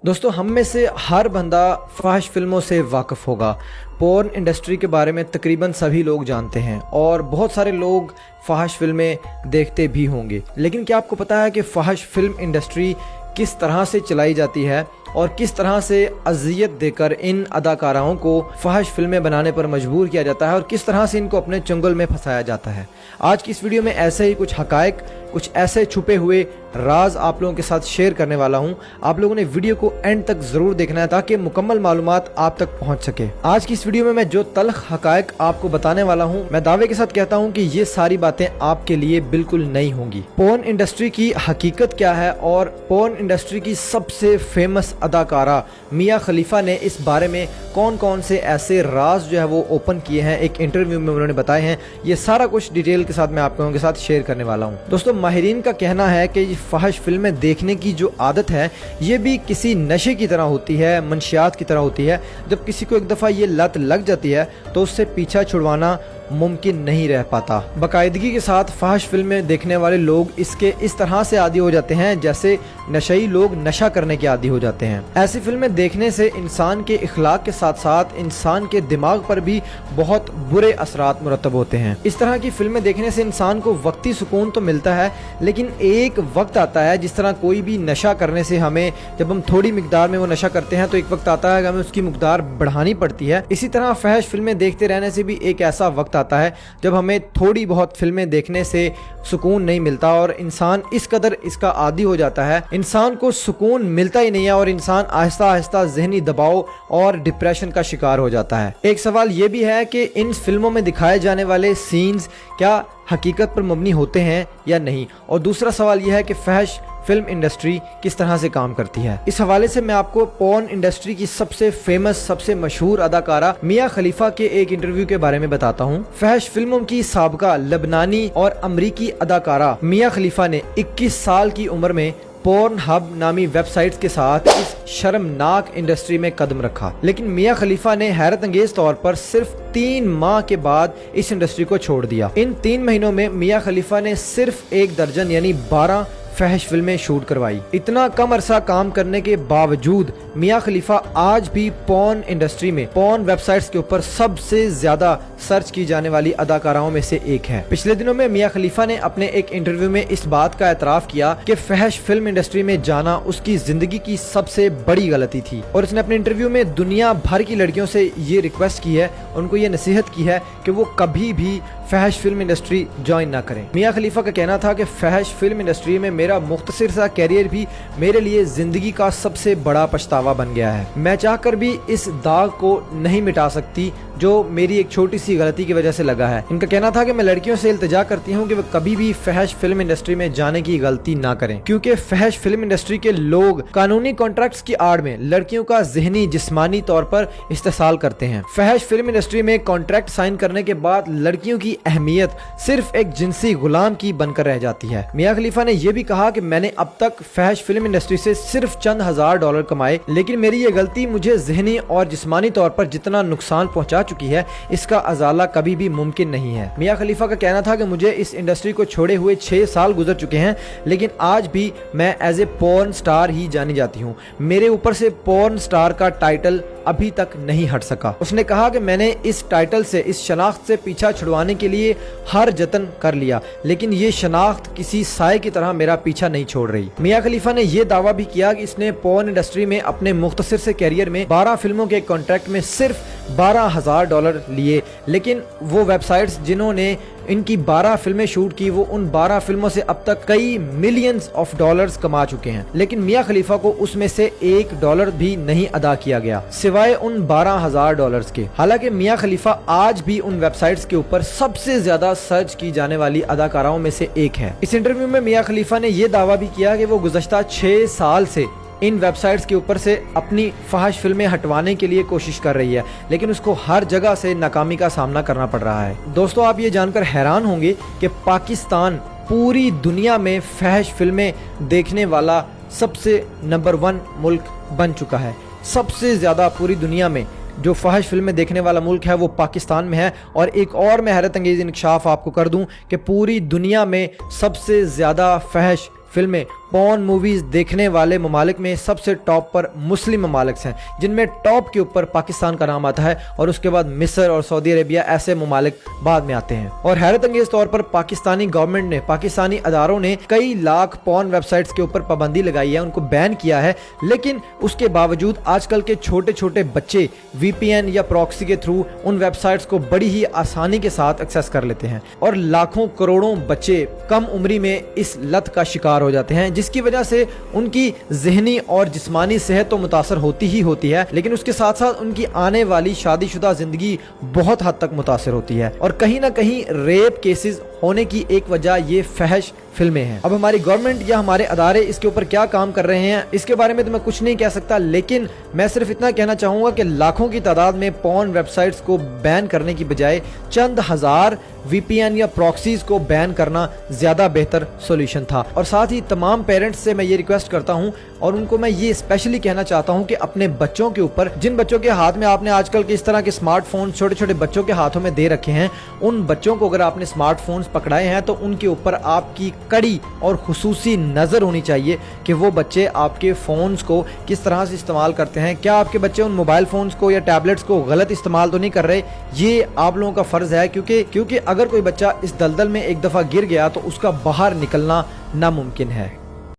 दोस्तों, हम में से हर बंदा फ़ाहिश फिल्मों से वाकिफ़ होगा। पोर्न इंडस्ट्री के बारे में तकरीबन सभी लोग जानते हैं और बहुत सारे लोग फ़ाहिश फिल्में देखते भी होंगे। लेकिन क्या आपको पता है कि फ़ाहिश फिल्म इंडस्ट्री किस तरह से चलाई जाती है और किस तरह से अज़ियत देकर इन अदाकाराओं को फ़ाहिश फिल्में बनाने पर मजबूर किया जाता है और किस तरह से इनको अपने चंगुल में फंसाया जाता है। आज की इस वीडियो में ऐसे ही कुछ हक़ाइक़, कुछ ऐसे छुपे हुए राज आप लोगों के साथ शेयर करने वाला हूं। आप लोगों ने वीडियो को एंड तक ज़रूर देखना है ताकि मुकम्मल मालूमात आप तक पहुंच सके। आज की इस वीडियो में मैं जो तल्ख़ हक़ाइक़ आपको बताने वाला हूं, मैं दावे के साथ कहता हूं कि ये सारी बातें आपके लिए बिल्कुल नई होंगी। पोर्न इंडस्ट्री की हकीकत क्या है और पोर्न इंडस्ट्री की सबसे फेमस अदाकारा मियाँ खलीफा ने इस बारे में कौन कौन से ऐसे राज जो है वो ओपन किए हैं, एक इंटरव्यू में उन्होंने बताए हैं। ये सारा कुछ डिटेल के साथ मैं आप लोगों के साथ शेयर करने वाला हूँ। दोस्तों, माहिरीन का कहना है कि फ़ाहिश फिल्में देखने की जो आदत है ये भी किसी नशे की तरह होती है, मंशियात की तरह होती है। जब किसी को एक दफ़ा ये लत लग जाती है तो उससे पीछा छुड़वाना मुमकिन नहीं रह पाता। बाकायदगी के साथ फ़ाहिश फिल्में देखने वाले लोग इसके इस तरह से आदी हो जाते हैं जैसे नशई लोग नशा करने के आदी हो जाते हैं। ऐसी फिल्में देखने से इंसान के इखलाक के साथ साथ इंसान के दिमाग पर भी बहुत बुरे असरात मुरतब होते हैं। इस तरह की फिल्में देखने से इंसान को वक्ती सुकून तो मिलता है, लेकिन एक वक्त आता है, जिस तरह कोई भी नशा करने से हमें, जब हम थोड़ी मिकदार में वो नशा करते हैं तो एक वक्त आता है कि हमें उसकी मिकदार बढ़ानी पड़ती है। इसी तरह फ़ाहिश फिल्में देखते रहने से भी एक ऐसा वक्त आता है जब हमें थोड़ी बहुत फिल्में देखने से सुकून नहीं मिलता और इंसान इस कदर इसका आदी हो जाता है, इंसान को सुकून मिलता ही नहीं है और इंसान आहिस्ता आहिस्ता ज़हनी दबाव और डिप्रेशन का शिकार हो जाता है। एक सवाल ये भी है कि इन फिल्मों में दिखाए जाने वाले सीन्स क्या हकीकत पर मबनी होते हैं या नहीं, और दूसरा सवाल यह है कि फ़ाहिश फिल्म इंडस्ट्री किस तरह से काम करती है। इस हवाले से मैं आपको पोर्न इंडस्ट्री की सबसे फेमस, सबसे मशहूर अदाकारा मियाँ खलीफा के एक इंटरव्यू के बारे में बताता हूँ। फ़ाहिश फिल्मों की साबका लबनानी और अमरीकी अदाकारा मियाँ खलीफा ने 21 साल की उम्र में पोर्न हब नामी वेबसाइट्स के साथ इस शर्मनाक इंडस्ट्री में कदम रखा। लेकिन मियाँ खलीफा ने हैरत अंगेज तौर पर सिर्फ 3 माह के बाद इस इंडस्ट्री को छोड़ दिया। इन 3 महीनों में मियाँ खलीफा ने सिर्फ 1 दर्जन यानी 12 फ़ाहिश फिल्में शूट करवाई। इतना कम अरसा काम करने के बावजूद मियाँ खलीफा आज भी पोर्न इंडस्ट्री में, पोर्न वेबसाइट्स के ऊपर सबसे ज्यादा सर्च की जाने वाली अदाकाराओं में से एक है। पिछले दिनों में मियाँ खलीफा ने अपने एक इंटरव्यू में इस बात का एतराफ़ किया कि फ़ाहिश फिल्म इंडस्ट्री में जाना उसकी जिंदगी की सबसे बड़ी गलती थी और उसने अपने इंटरव्यू में दुनिया भर की लड़कियों से ये रिक्वेस्ट की है, उनको ये नसीहत की है कि वो कभी भी फ़ाहिश फिल्म इंडस्ट्री ज्वाइन ना करें। मियाँ खलीफा का कहना था कि फ़ाहिश फिल्म इंडस्ट्री में मेरा मुख्तसर सा कैरियर भी मेरे लिए जिंदगी का सबसे बड़ा पछतावा बन गया है। मैं चाहकर भी इस दाग को नहीं मिटा सकती जो मेरी एक छोटी सी गलती की वजह से लगा है। इनका कहना था कि मैं लड़कियों से इल्तिजा करती हूँ कि वो कभी भी फ़ाहिश फिल्म इंडस्ट्री में जाने की गलती ना करें, क्योंकि फ़ाहिश फिल्म इंडस्ट्री के लोग कानूनी कॉन्ट्रैक्ट्स की आड़ में लड़कियों का ज़हनी जिस्मानी तौर पर इस्तेसाल करते हैं। फ़ाहिश फिल्म इंडस्ट्री में कॉन्ट्रैक्ट साइन करने के बाद लड़कियों की अहमियत सिर्फ एक जिनसी गुलाम की बनकर रह जाती है। मियाँ खलीफा ने यह भी कहा कि मैंने अब तक फ़ाहिश फिल्म इंडस्ट्री से सिर्फ चंद हजार डॉलर कमाए, लेकिन मेरी ये गलती मुझे ज़हनी और जिस्मानी तौर पर जितना नुकसान पहुंचा चुकी है इसका अजाला कभी भी मुमकिन नहीं है। मियाँ खलीफा का कहना था कि मुझे इस इंडस्ट्री को छोड़े हुए 6 साल गुजर चुके हैं, लेकिन आज भी मैं एज ए पोर्न स्टार ही जानी जाती हूँ। मेरे ऊपर से पोर्न स्टार का टाइटल अभी तक नहीं हट सका। उसने कहा कि मैंने इस टाइटल से, इस शनाख्त से पीछा छुड़वाने के लिए हर जतन कर लिया, लेकिन ये शनाख्त किसी साए की तरह मेरा पीछा नहीं छोड़ रही। मियाँ खलीफा ने यह दावा भी किया कि इसने पोर्न इंडस्ट्री में अपने मुख्तसर से कैरियर में 12 फिल्मों के कॉन्ट्रैक्ट में सिर्फ 12,000 डॉलर लिए, लेकिन वो वेबसाइट्स जिन्होंने इनकी 12 फिल्में शूट की वो उन 12 फिल्मों से अब तक कई मिलियंस ऑफ डॉलर्स कमा चुके हैं, लेकिन मियाँ खलीफा को उसमें से $1 भी नहीं अदा किया गया सिवाय उन 12,000 डॉलर्स के। हालांकि मियाँ खलीफा आज भी उन वेबसाइट्स के ऊपर सबसे ज्यादा सर्च की जाने वाली अदाकाराओं में से एक है। इस इंटरव्यू में मियाँ खलीफा ने यह दावा भी किया कि वो गुज़श्ता 6 साल से इन वेबसाइट्स के ऊपर से अपनी फ़ाहिश फिल्में हटवाने के लिए कोशिश कर रही है, लेकिन उसको हर जगह से नाकामी का सामना करना पड़ रहा है। दोस्तों, आप ये जानकर हैरान होंगे कि पाकिस्तान पूरी दुनिया में फ़ाहिश फिल्में देखने वाला सबसे नंबर 1 मुल्क बन चुका है। सबसे ज़्यादा पूरी दुनिया में जो फ़ाहिश फिल्में देखने वाला मुल्क है वो पाकिस्तान में है। और एक और मैं हैरत अंगेज़ इंकशाफ आपको कर दूं कि पूरी दुनिया में सबसे ज़्यादा फ़ाहिश फिल्में पॉर्न मूवीज देखने वाले ममालिक में सबसे टॉप पर मुस्लिम ममालिक हैं, जिनमें टॉप के ऊपर पाकिस्तान का नाम आता है और उसके बाद मिस्र और सऊदी अरेबिया ऐसे ममालिक बाद में आते हैं। और हैरत अंगेज तौर पर पाकिस्तानी गवर्नमेंट ने, पाकिस्तानी अदारों ने कई लाख पॉर्न वेबसाइट्स के ऊपर पाबंदी लगाई है, उनको बैन किया है, लेकिन उसके बावजूद आजकल के छोटे छोटे बच्चे VPN या प्रॉक्सी के थ्रू उन वेबसाइट्स को बड़ी ही आसानी के साथ एक्सेस कर लेते हैं और लाखों करोड़ों बच्चे कम उम्री में इस लत का शिकार हो जाते हैं, जिसकी वजह से उनकी ज़हनी और जिस्मानी सेहत तो मुतासर होती ही होती है, लेकिन उसके साथ साथ उनकी आने वाली शादीशुदा जिंदगी बहुत हद तक मुतासर होती है। और कहीं ना कहीं रेप केसेस होने की एक वजह ये फहश फिल्में हैं। अब हमारी गवर्नमेंट या हमारे अदारे इसके ऊपर क्या काम कर रहे हैं इसके बारे में तो मैं कुछ नहीं कह सकता, लेकिन मैं सिर्फ इतना कहना चाहूंगा कि लाखों की तादाद में पॉर्न वेबसाइट्स को बैन करने की बजाय चंद हजार VPN या प्रॉक्सीज को बैन करना ज्यादा बेहतर सॉल्यूशन था। और साथ ही तमाम पेरेंट्स से मैं ये रिक्वेस्ट करता हूं और उनको मैं ये स्पेशली कहना चाहता हूं कि अपने बच्चों के ऊपर, जिन बच्चों के हाथ में आपने आजकल के इस तरह के स्मार्टफोन छोटे छोटे बच्चों के हाथों में दे रखे हैं, उन बच्चों को अगर आपने स्मार्टफोन्स पकड़ाए हैं तो उनके ऊपर आपकी कड़ी और खुसूसी नजर होनी चाहिए कि वो बच्चे आपके फोन्स को किस तरह से इस्तेमाल करते हैं। क्या आपके बच्चे उन मोबाइल फोन्स को या टैबलेट्स को गलत इस्तेमाल तो नहीं कर रहे? ये आप लोगों का फर्ज है, क्योंकि अगर कोई बच्चा इस दलदल में एक दफा गिर गया तो उसका बाहर निकलना नामुमकिन है।